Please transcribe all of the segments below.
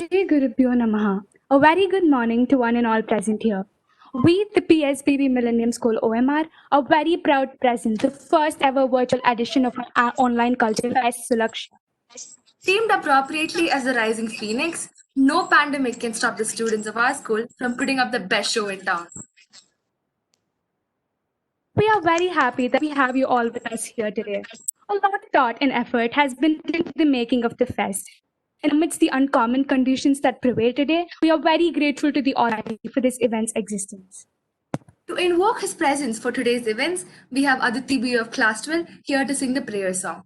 Shri Gurubhyo Namaha. A very good morning to one and all present here. We, the PSBB Millennium School OMR, are very proud to present the first ever virtual edition of our online cultural fest, Sulaksha. Themed appropriately as the rising phoenix, no pandemic can stop the students of our school from putting up the best show in town. We are very happy that we have you all with us here today. A lot of thought and effort has been into the making of the fest. And amidst the uncommon conditions that prevail today, we are very grateful to the Almighty for this event's existence. To invoke his presence for today's events, we have Aditi B of Class 12 here to sing the prayer song.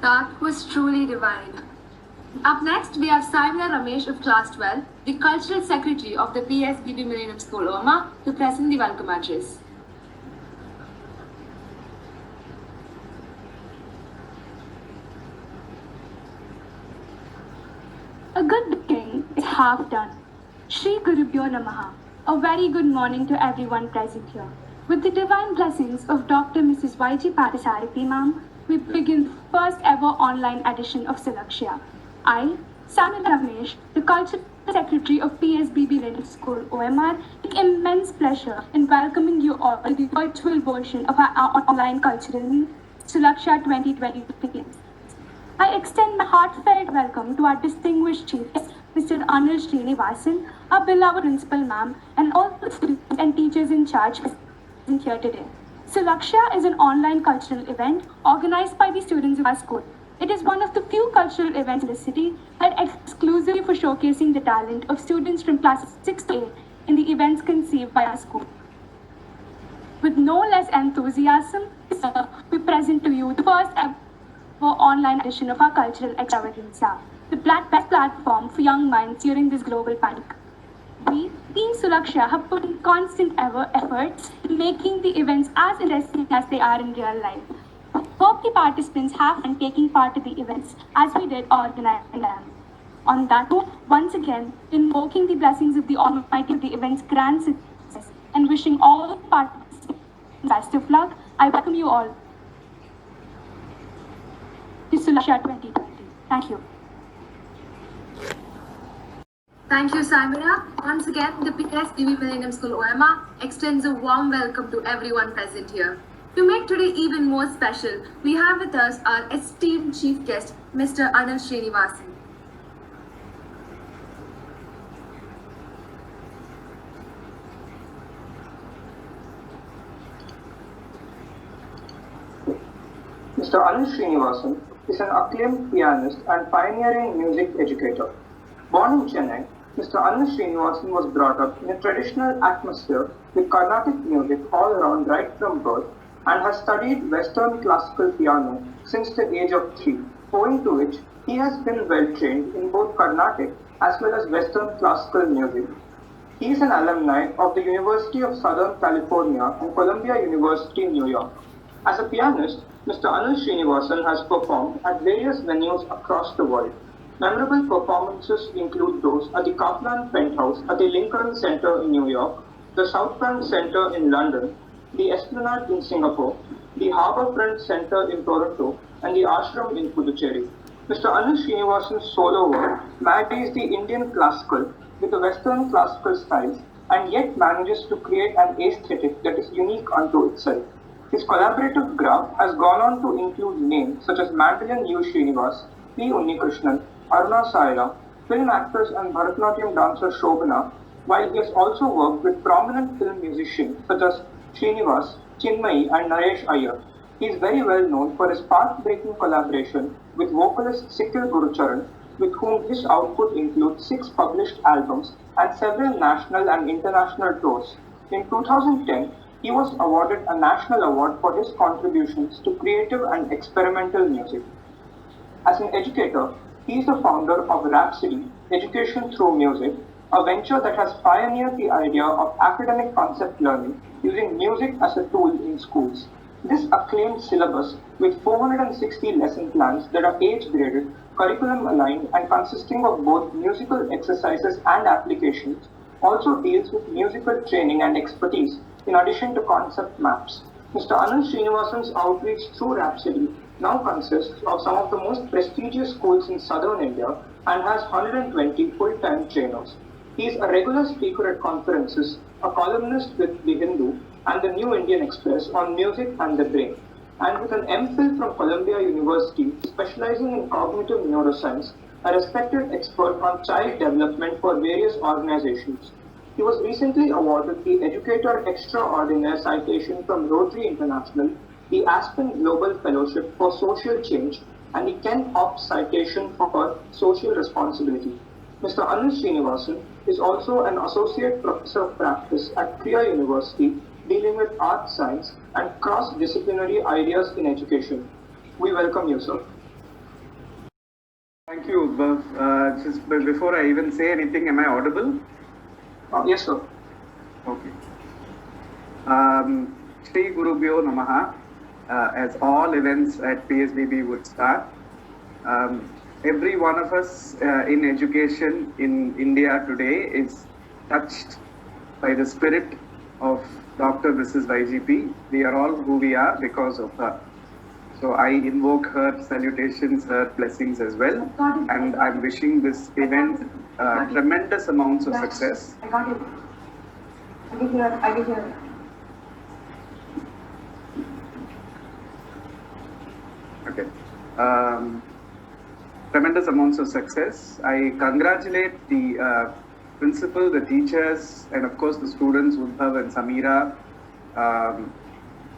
That was truly divine. Up next, we have Saimya Ramesh of Class 12, the Cultural Secretary of the PSBB Millennium School OMA, to present the welcome address. A good beginning is half done. Shri Gurubhyo Namaha. A very good morning to everyone present here. With the divine blessings of Dr. Mrs. Y.G. Patasarthi Ma'am, we begin the first ever online edition of Sulaksha. I, Samuel Ramesh, the Cultural Secretary of PSBB Millennium School OMR, take immense pleasure in welcoming you all to the virtual version of our online cultural meet, Sulaksha 2020 begins. I extend my heartfelt welcome to our distinguished chief guest, Mr. Anil Srinivasan, our beloved principal ma'am, and all the students and teachers in charge present here today. Sulaksha is an online cultural event organized by the students of our school. It is one of the few cultural events in the city that exclusively for showcasing the talent of students from classes 6 to 8 in the events conceived by our school. With no less enthusiasm, we present to you the first ever online edition of our cultural extravaganza, the best platform for young minds during this global panic. We, Team Sulaksha, have put in constant efforts in making the events as interesting as they are in real life. Hope the participants have fun taking part in the events as we did organizing them. On that note, once again, invoking the blessings of the Almighty of the event's grand success and wishing all the participants best of luck, I welcome you all to Sulaksha 2020. Thank you. Thank you, Saimya. Once again, the PSBB Millennium School OMA extends a warm welcome to everyone present here. To make today even more special, we have with us our esteemed chief guest, Mr. Anil Srinivasan. Mr. Anil Srinivasan is an acclaimed pianist and pioneering music educator. Born in Chennai, Mr. Anu Srinivasan was brought up in a traditional atmosphere with Carnatic music all around right from birth and has studied Western classical piano since the age of 3, owing to which he has been well trained in both Carnatic as well as Western classical music. He is an alumni of the University of Southern California and Columbia University, New York. As a pianist, Mr. Anu Srinivasan has performed at various venues across the world. Memorable performances include those at the Kaplan Penthouse at the Lincoln Center in New York, the South Bank Center in London, the Esplanade in Singapore, the Harbourfront Center in Toronto, and the Ashram in Puducherry. Mr. Anu Srinivasan's solo work marries the Indian classical with the Western classical styles and yet manages to create an aesthetic that is unique unto itself. His collaborative graph has gone on to include names such as Mandolin U. Srinivas, P. Unnikrishnan, Aruna Saira, film actress and Bharatanatyam dancer Shobana, while he has also worked with prominent film musicians such as Srinivas, Chinmayi and Naresh Iyer. He is very well known for his path-breaking collaboration with vocalist Sikil Gurucharan, with whom his output includes 6 published albums and several national and international tours. In 2010, he was awarded a national award for his contributions to creative and experimental music. As an educator, he is the founder of Rhapsody, Education Through Music, a venture that has pioneered the idea of academic concept learning using music as a tool in schools. This acclaimed syllabus, with 460 lesson plans that are age-graded, curriculum-aligned, and consisting of both musical exercises and applications, also deals with musical training and expertise in addition to concept maps. Mr. Anand Srinivasan's outreach through Rhapsody now consists of some of the most prestigious schools in southern India and has 120 full-time trainers. He is a regular speaker at conferences, a columnist with The Hindu and the New Indian Express on music and the brain, and with an MPhil from Columbia University specializing in cognitive neuroscience, a respected expert on child development for various organizations. He was recently awarded the Educator Extraordinaire Citation from Rotary International, the Aspen Global Fellowship for Social Change, and the Ken Hop Citation for Social Responsibility. Mr. Anil Srinivasan is also an Associate Professor of Practice at Kriya University, dealing with art science and cross-disciplinary ideas in education. We welcome you, sir. Thank you, Bhav. Just before I even say anything, am I audible? Yes, sir. Okay. Shri Gurubhyo Namaha. As all events at PSBB would start, every one of us in education in India today is touched by the spirit of Dr. Mrs. YGP. We are all who we are because of her. So I invoke her salutations, her blessings as well, and I'm wishing this event tremendous amounts of success. I got it. I can hear it. Okay. Tremendous amounts of success. I congratulate the principal, the teachers, and of course the students, Udbhav and Samira,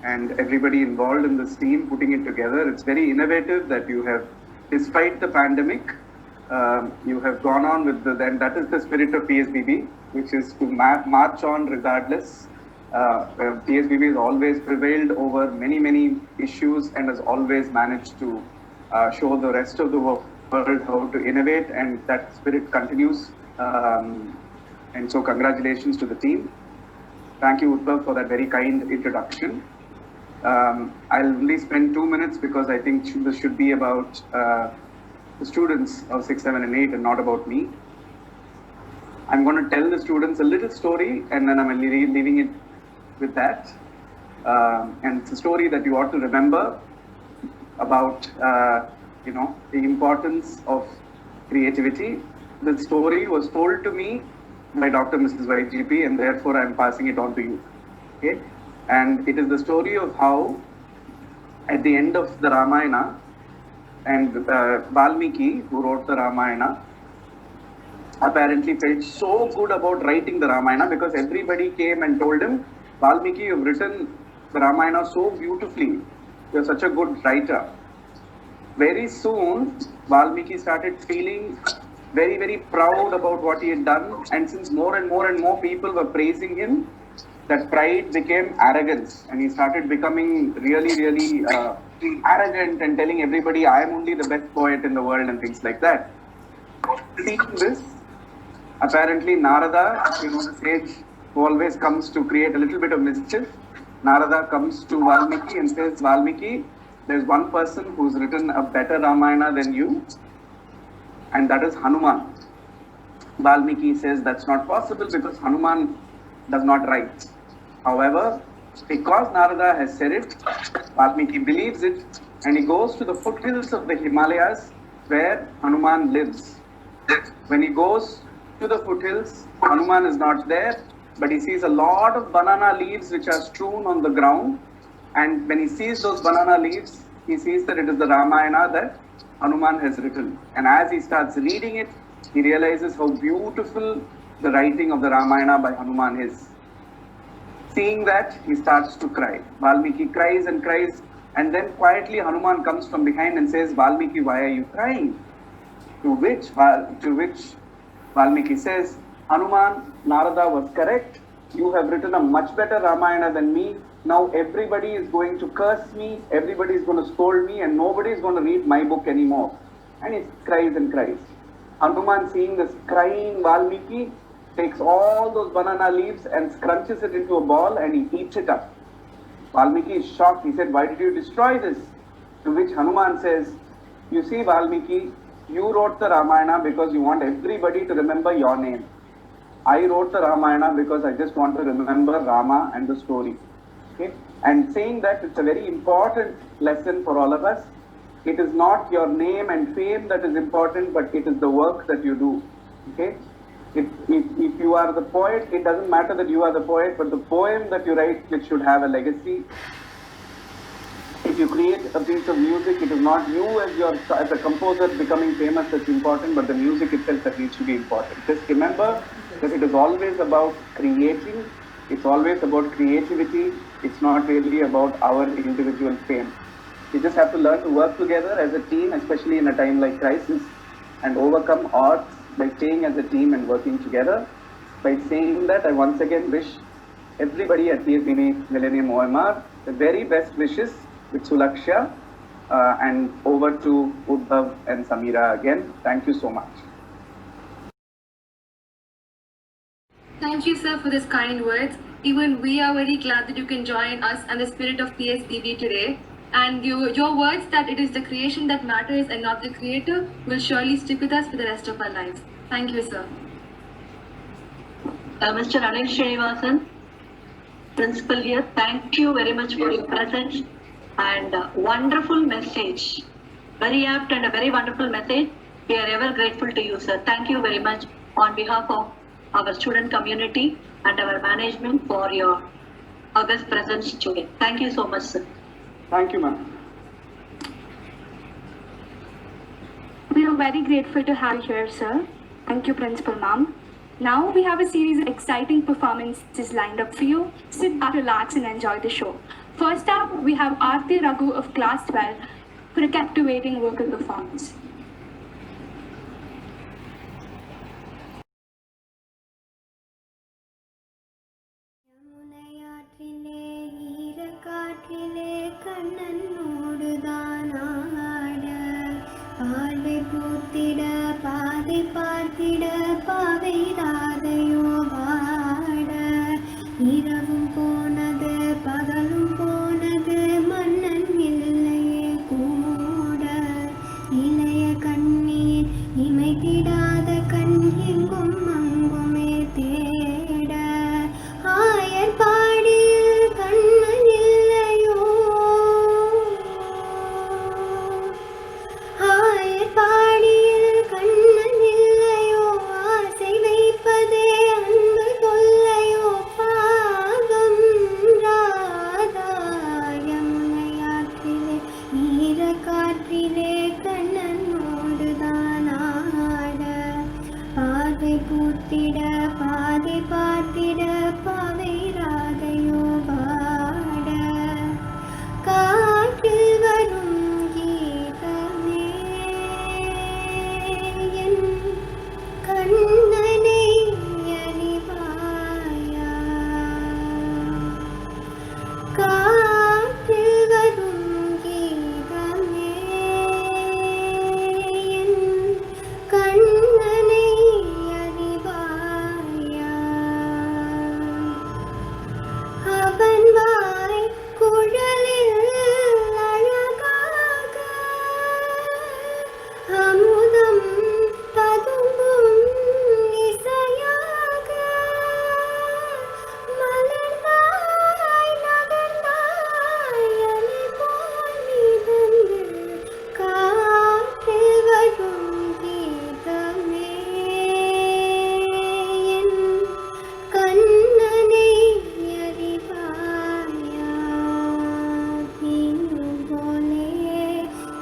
and everybody involved in this team putting it together. It's very innovative that you have, despite the pandemic, you have gone on with and that is the spirit of PSBB, which is to march on regardless. PSBB has always prevailed over many issues and has always managed to show the rest of the world how to innovate, and that spirit continues. And so congratulations to the team. Thank you, Utpal, for that very kind introduction. I'll only spend 2 minutes because I think this should be about the students of 6, 7, and 8 and not about me. I'm going to tell the students a little story and then I'm leaving it with that. And it's a story that you ought to remember about, the importance of creativity. The story was told to me by Dr. Mrs. YGP, and therefore I'm passing it on to you. Okay? And it is the story of how, at the end of the Ramayana, and Valmiki, who wrote the Ramayana, apparently felt so good about writing the Ramayana because everybody came and told him, Valmiki, you've written the Ramayana so beautifully. You're such a good writer. very soon, Valmiki started feeling very, very proud about what he had done. And since more and more people were praising him, that pride became arrogance. And he started becoming really arrogant and telling everybody, I am only the best poet in the world and things like that. Seeing this, apparently Narada, the sage who always comes to create a little bit of mischief, Narada comes to Valmiki and says, Valmiki, there's one person who's written a better Ramayana than you, and that is Hanuman. Valmiki says that's not possible because Hanuman does not write. However, because Narada has said it, Valmiki believes it, and he goes to the foothills of the Himalayas where Hanuman lives. When he goes to the foothills, Hanuman is not there, but he sees a lot of banana leaves which are strewn on the ground. And when he sees those banana leaves, he sees that it is the Ramayana that Hanuman has written. And as he starts reading it, he realizes how beautiful the writing of the Ramayana by Hanuman is. Seeing that, he starts to cry. Valmiki cries and cries, and then quietly Hanuman comes from behind and says, Valmiki, why are you crying? To which Valmiki says, Hanuman, Narada was correct. You have written a much better Ramayana than me. Now everybody is going to curse me, everybody is going to scold me, and nobody is going to read my book anymore. And he cries and cries. Hanuman, seeing this crying Valmiki, takes all those banana leaves and scrunches it into a ball and he eats it up. Valmiki is shocked. He said, why did you destroy this? To which Hanuman says, you see, Valmiki, you wrote the Ramayana because you want everybody to remember your name. I wrote the Ramayana because I just want to remember Rama and the story. Okay? And saying that, it's a very important lesson for all of us. It is not your name and fame that is important, but it is the work that you do. Okay? If you are the poet, it doesn't matter that you are the poet, but the poem that you write, it should have a legacy. If you create a piece of music, it is not you as a composer becoming famous that's important, but the music itself that needs to be important. Just remember that it is always about creating, it's always about creativity, it's not really about our individual fame. You just have to learn to work together as a team, especially in a time like crisis, and overcome odds by staying as a team and working together. By saying that, I once again wish everybody at PSBB Millennium OMR the very best wishes with Sulaksha, and over to Udbhav and Samira again. Thank you so much. Thank you, sir, for these kind words. Even we are very glad that you can join us and the spirit of PSBB today. And your words that it is the creation that matters and not the creator will surely stick with us for the rest of our lives. Thank you, sir. Mr. Anil Srinivasan, Principal here, thank you very much for your presence and wonderful message. Very apt and a very wonderful message. We are ever grateful to you, sir. Thank you very much on behalf of our student community and our management for your august presence today. Thank you so much, sir. Thank you, ma'am. We are very grateful to have you here, sir. Thank you, Principal Ma'am. Now we have a series of exciting performances lined up for you. Sit back, relax, and enjoy the show. First up, we have Aarti Raghu of Class 12 for a captivating vocal performance. காற்றில் வரும் கீதமே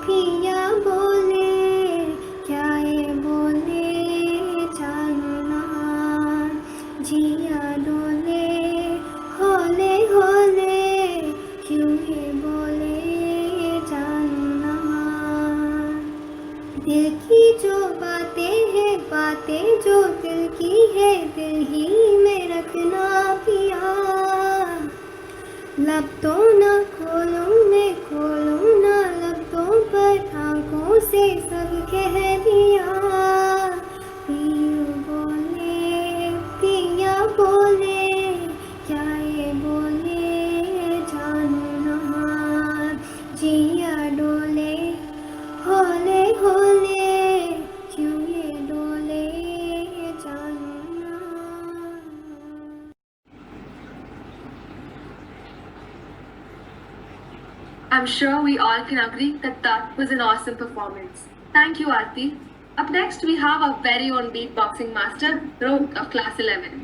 पिया बोले क्या ये बोले जानू ना, जिया डोले होले होले क्यों ये बोले जानू ना। दिल की जो बातें हैं बातें जो दिल की है दिल ही में रखना पिया। लब तो ना खोलूं मैं खोलूं ना लब तो पर आंखों से सब कह दिया। पिया बोले क्या ये बोले जानू ना, जिया डोले होले होले क्यों ये डोले जानू ना। I'm sure we all can agree that that was an awesome performance. Thank you, Aarti. Up next, we have our very own beatboxing master, Rohit of Class 11.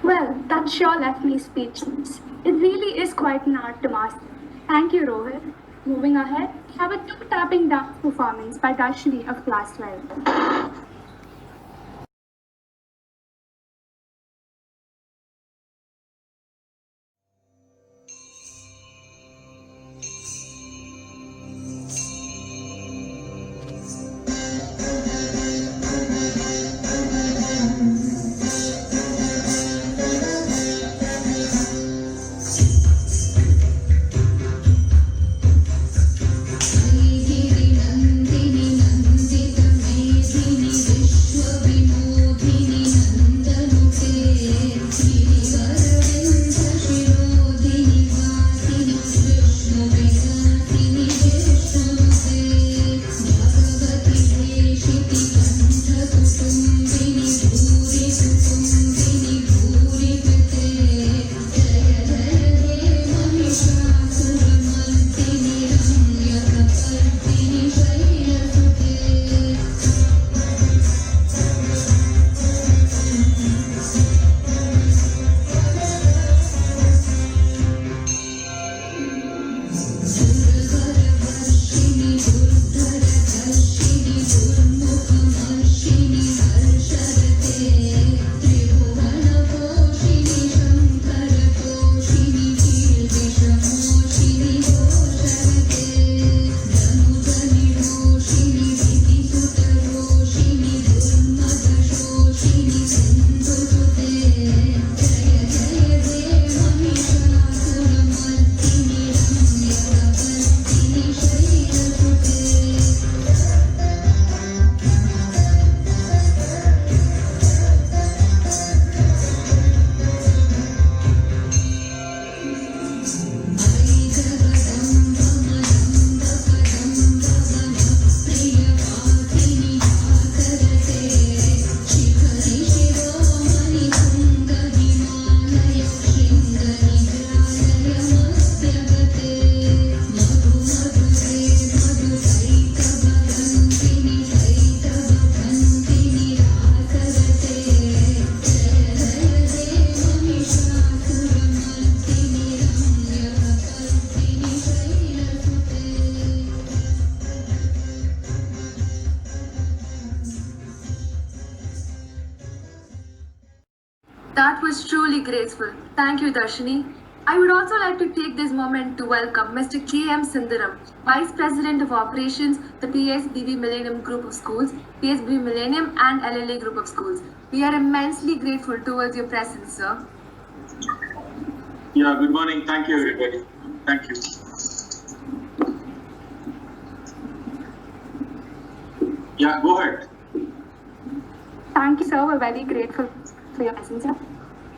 Well, that sure left me speechless. It really is quite an art to master. Thank you, Rohit. Moving ahead, we have a two-tapping dance performance by Darshini of Class 12. That was truly graceful. Thank you, Darshini. I would also like to take this moment to welcome Mr. K.M. Sundaram, Vice President of Operations, the PSBB Millennium Group of Schools, PSBB Millennium and LLA Group of Schools. We are immensely grateful towards your presence, sir. Yeah, good morning. Thank you, everybody. Thank you. Yeah, go ahead. Thank you, sir. We're very grateful for your presence, sir.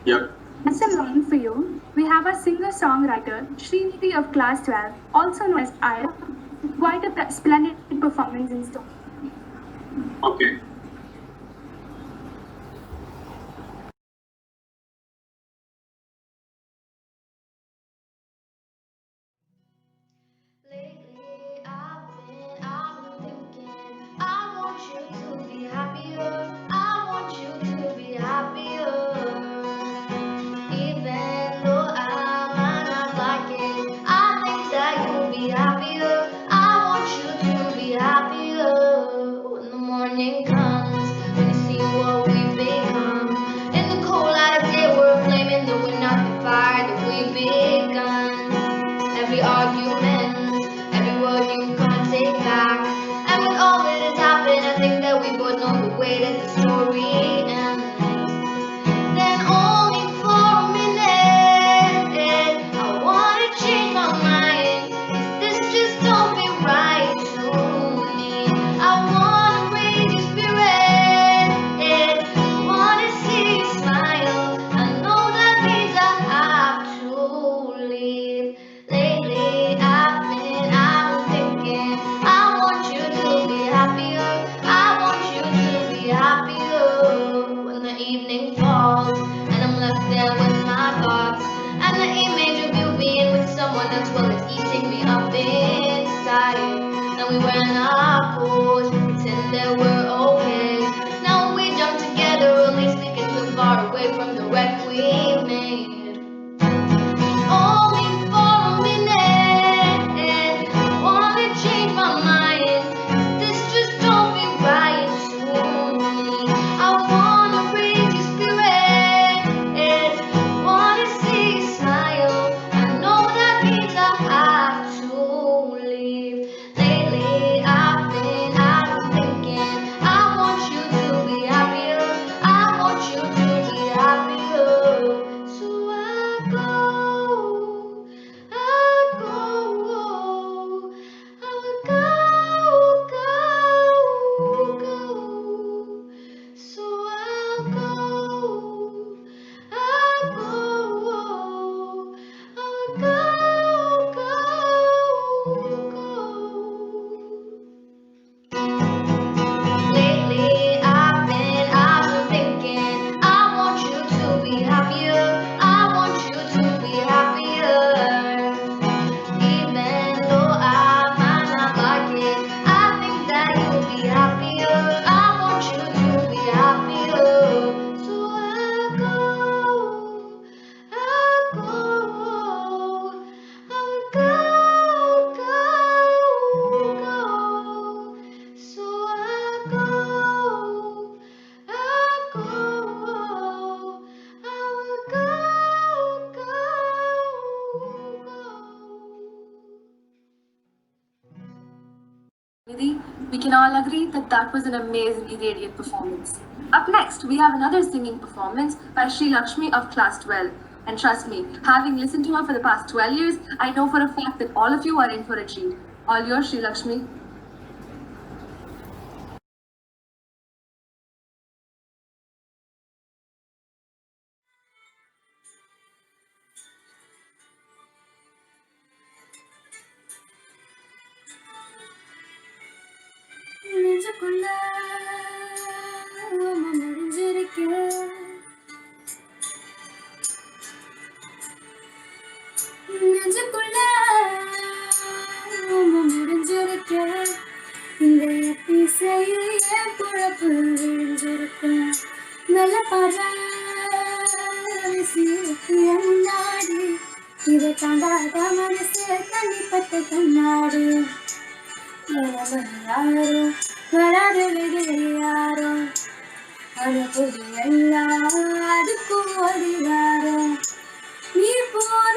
Yep. Next in line for you, we have a singer-songwriter, Srinidhi of Class 12, also known as Ira. Quite a splendid performance in store. Okay. Lately I've been thinking, I want you to be happier. I want you to be happier. Even though I might not like it, I think that you'll be happier. I want you to be happier. When the morning comes, when you see what we've become. In the cold light of day, we're flaming, though we're not the fire that we've begun. Every argument, every word you can't take back. And with all that has happened, I think that we both know the way that the story ends. Then only for a minute, I wanna change my mind. 'Cause this just don't feel right to me. I wanna raise your spirit, wanna see you smile. I know that means I have to leave. Lately I've been thinking, I want you to be happier. I want you to be happier. When the evening falls and I'm left there with my thoughts, and the image of you being with someone else, well, it's eating me up inside. And we ran our course, pretend that we're okay. Now we jump together, at least we get so far away from the wreck we made. Only for a minute, I wanna change my mind. 'Cause this just don't feel right to me. I wanna raise your spirit, wanna see you smile. I know that means I have to leave. Lately I've been thinking, I want you to be happier. I want you to be happier. So I go. So I'll go. Lately I've been thinking, I want you to be happier. I want you to be happier. Even though I might not like it, I think that you'll be happier. I want you to be happier. So I go. So I go. We can all agree that that was an amazingly radiant performance. Up next, we have another singing performance by Sri Lakshmi of Class 12. And trust me, having listened to her for the past 12 years, I know for a fact that all of you are in for a treat. All yours, Sri Lakshmi. நெஞ்சுக்குள்ள முடிஞ்சிருக்க நெஞ்சுக்குள்ள முடிஞ்சிருக்க இந்த இசையில் என் குழப்பு விழிஞ்சிருக்க நல்ல பரவசிக்கு முன்னாடி இதை தாண்டாத மனசு தனிப்பட்ட கண்ணாடி யாரோ வராது யாரோ அனுப்புதி எல்லாம் அதுக்கும் ஓடினாரோ நீ போன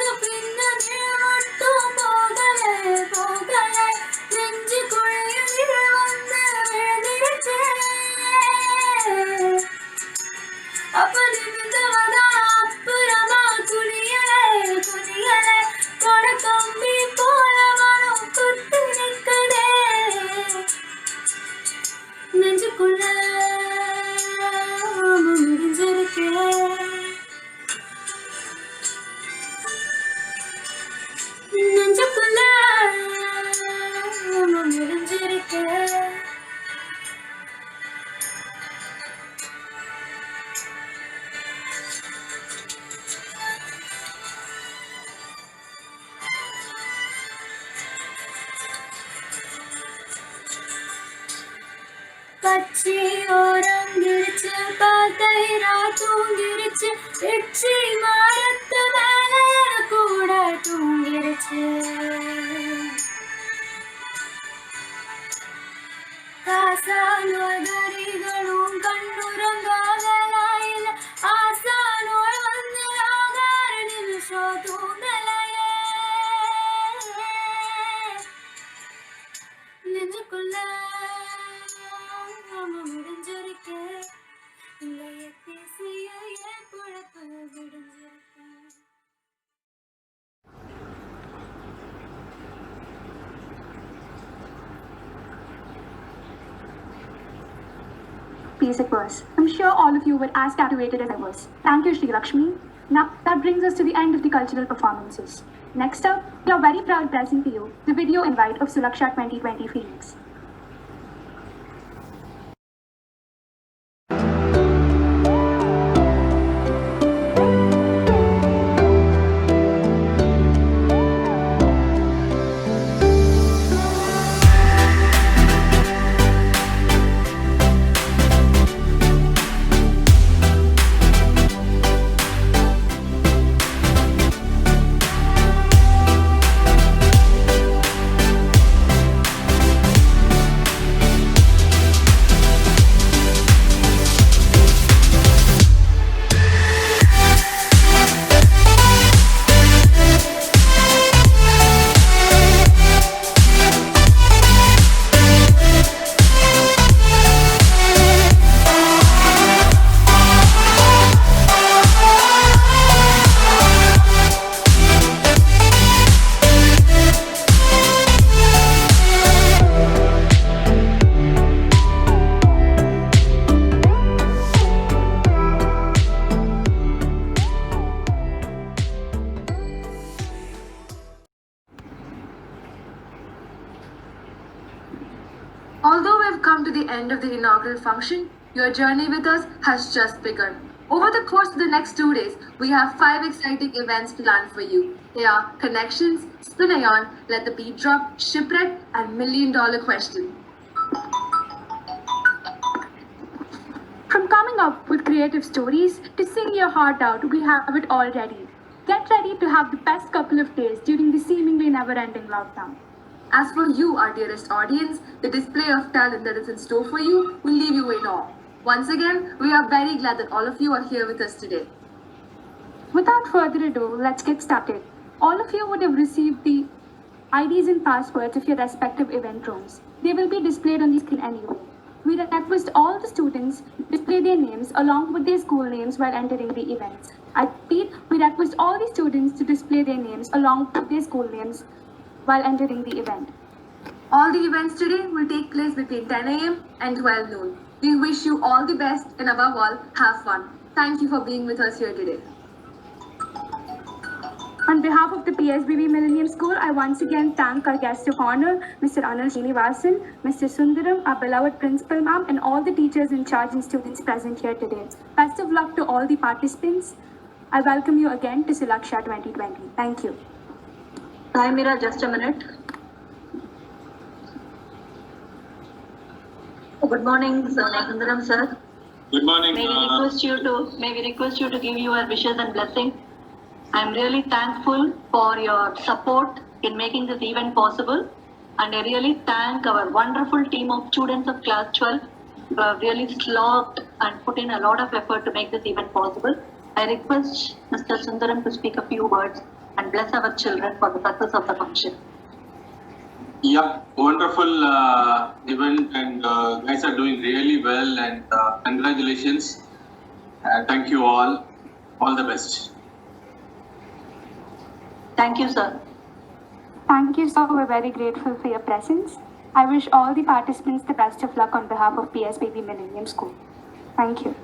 உச்சி ஓரங்கிருச்சு பார்த்தா தூங்கிருச்சு எச்சி மரத்து மேல கூட தூங்கிருச்சு காசானோதரிகளும் கண்ணுறங்காதலாயில ஆசானோள் வந்து ஆகார நிமிஷம் தூங்கலையே நெஞ்சுக்குள்ள முடிஞ்சிருக்கே இல்லையே பேசிய என் பொழப்பு விடிஞ்சிருக்கேன். Basic verse. I'm sure all of you were as captivated as I was. Thank you, Sri Lakshmi. Now, that brings us to the end of the cultural performances. Next up, we are very proud to present to you the video invite of Sulaksha 2020 Phoenix. Although we've come to the end of the inaugural function, your journey with us has just begun. Over the course of the next 2 days, we have 5 exciting events planned for you. They are Connections, Spin-a-Yarn, Let the Beat Drop, Shipwreck, and $1 Million Question. From coming up with creative stories to sing your heart out, we have it all ready. Get ready to have the best couple of days during the seemingly never-ending lockdown. As for you, our dearest audience, the display of talent that is in store for you will leave you in awe. Once again, we are very glad that all of you are here with us today. Without further ado, let's get started. All of you would have received the IDs and passwords of your respective event rooms. They will be displayed on the screen anyway. We request all the students display their names along with their school names while entering the events. I repeat, we request all the students to display their names along with their school names while entering the event. All the events today will take place between 10 a.m. and 12 noon. We wish you all the best and above all, have fun. Thank you for being with us here today. On behalf of the PSBB Millennium School, I once again thank our guest of honor, Mr. Anil Srinivasan, Mr. Sundaram, our beloved principal ma'am, and all the teachers in charge and students present here today. Best of luck to all the participants. I welcome you again to Sulaksha 2020. Thank you. Hi, Mira, just a minute. Good morning, Sundaram sir. Good morning. May we request you to give your wishes and blessings. I am really thankful for your support in making this event possible, and I really thank our wonderful team of students of class 12 who have really slogged and put in a lot of effort to make this event possible. I request Mr. Sundaram to speak a few words and bless our children for the success of the function. Yeah, wonderful event, and guys are doing really well, and congratulations. Thank you all. All the best. Thank you, sir. Thank you, sir. We're very grateful for your presence. I wish all the participants the best of luck on behalf of PSBB Millennium School. Thank you.